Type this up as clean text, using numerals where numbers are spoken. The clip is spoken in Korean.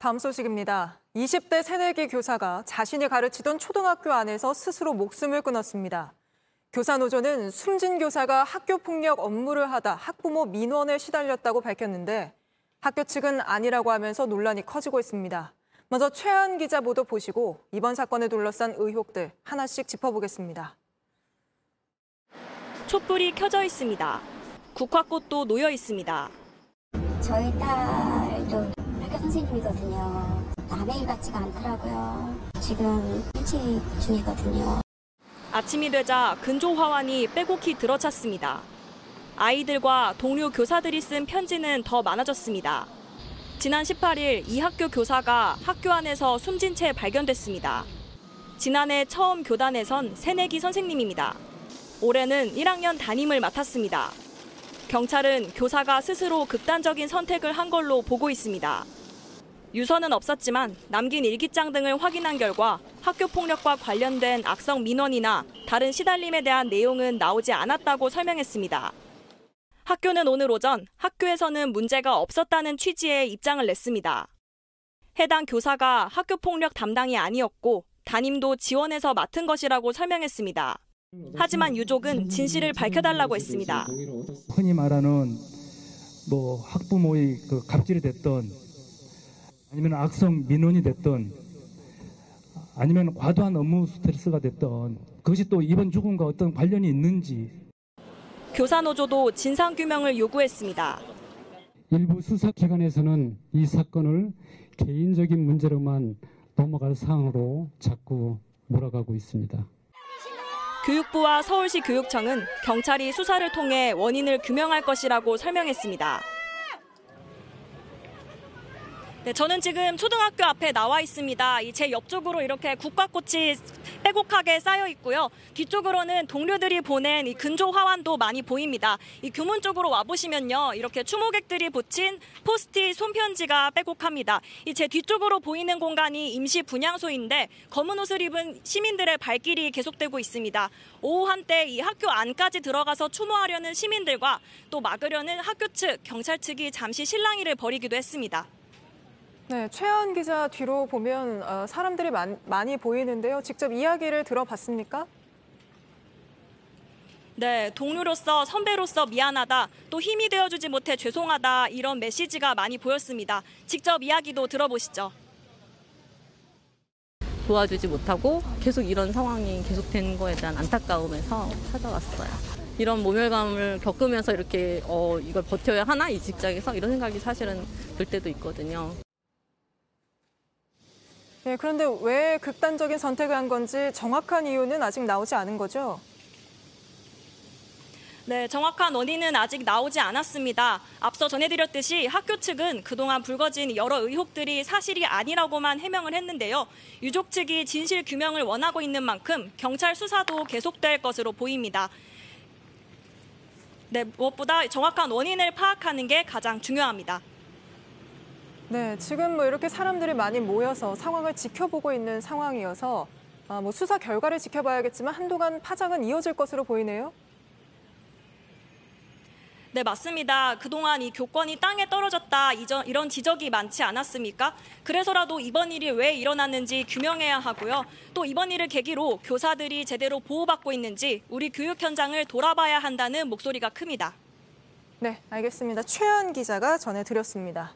다음 소식입니다. 20대 새내기 교사가 자신이 가르치던 초등학교 안에서 스스로 목숨을 끊었습니다. 교사노조는 숨진 교사가 학교폭력 업무를 하다 학부모 민원에 시달렸다고 밝혔는데 학교 측은 아니라고 하면서 논란이 커지고 있습니다. 먼저 최한 기자 보도 보시고 이번 사건을 둘러싼 의혹들 하나씩 짚어보겠습니다. 촛불이 켜져 있습니다. 국화꽃도 놓여 있습니다. 저희 딸도 학교 선생님이거든요. 남의 일 같지가 않더라고요. 지금 휴직 중이거든요. 아침이 되자 근조 화환이 빼곡히 들어찼습니다. 아이들과 동료 교사들이 쓴 편지는 더 많아졌습니다. 지난 18일 이 학교 교사가 학교 안에서 숨진 채 발견됐습니다. 지난해 처음 교단에 선 새내기 선생님입니다. 올해는 1학년 담임을 맡았습니다. 경찰은 교사가 스스로 극단적인 선택을 한 걸로 보고 있습니다. 유서는 없었지만 남긴 일기장 등을 확인한 결과 학교 폭력과 관련된 악성 민원이나 다른 시달림에 대한 내용은 나오지 않았다고 설명했습니다. 학교는 오늘 오전 학교에서는 문제가 없었다는 취지의 입장을 냈습니다. 해당 교사가 학교 폭력 담당이 아니었고 담임도 지원해서 맡은 것이라고 설명했습니다. 하지만 유족은 진실을 밝혀달라고 했습니다. 흔히 말하는 학부모의 갑질이 됐던 아니면 악성 민원이 됐던 아니면 과도한 업무 스트레스가 됐던 그것이 또 이번 죽음과 어떤 관련이 있는지 교사노조도 진상규명을 요구했습니다. 일부 수사기관에서는 이 사건을 개인적인 문제로만 넘어갈 사항으로 자꾸 몰아가고 있습니다. 교육부와 서울시 교육청은 경찰이 수사를 통해 원인을 규명할 것이라고 설명했습니다. 네, 저는 지금 초등학교 앞에 나와 있습니다. 제 옆쪽으로 이렇게 국화꽃이 빼곡하게 쌓여 있고요. 뒤쪽으로는 동료들이 보낸 이 근조 화환도 많이 보입니다. 이 교문 쪽으로 와보시면요. 이렇게 추모객들이 붙인 포스트잇 손편지가 빼곡합니다. 제 뒤쪽으로 보이는 공간이 임시 분향소인데 검은 옷을 입은 시민들의 발길이 계속되고 있습니다. 오후 한때 이 학교 안까지 들어가서 추모하려는 시민들과 또 막으려는 학교 측, 경찰 측이 잠시 실랑이를 벌이기도 했습니다. 네, 최한 기자 뒤로 보면 사람들이 많이 보이는데요. 직접 이야기를 들어봤습니까? 네, 동료로서 선배로서 미안하다, 또 힘이 되어주지 못해 죄송하다 이런 메시지가 많이 보였습니다. 직접 이야기도 들어보시죠. 도와주지 못하고 계속 이런 상황이 계속되는 거에 대한 안타까움에서 찾아왔어요. 이런 모멸감을 겪으면서 이렇게 이걸 버텨야 하나 이 직장에서 이런 생각이 사실은 들 때도 있거든요. 네, 그런데 왜 극단적인 선택을 한 건지 정확한 이유는 아직 나오지 않은 거죠? 네, 정확한 원인은 아직 나오지 않았습니다. 앞서 전해드렸듯이 학교 측은 그동안 불거진 여러 의혹들이 사실이 아니라고만 해명을 했는데요. 유족 측이 진실 규명을 원하고 있는 만큼 경찰 수사도 계속될 것으로 보입니다. 네, 무엇보다 정확한 원인을 파악하는 게 가장 중요합니다. 네, 지금 이렇게 사람들이 많이 모여서 상황을 지켜보고 있는 상황이어서 수사 결과를 지켜봐야겠지만 한동안 파장은 이어질 것으로 보이네요. 네, 맞습니다. 그동안 이 교권이 땅에 떨어졌다 이런 지적이 많지 않았습니까? 그래서라도 이번 일이 왜 일어났는지 규명해야 하고요. 또 이번 일을 계기로 교사들이 제대로 보호받고 있는지 우리 교육 현장을 돌아봐야 한다는 목소리가 큽니다. 네, 알겠습니다. 최한 기자가 전해드렸습니다.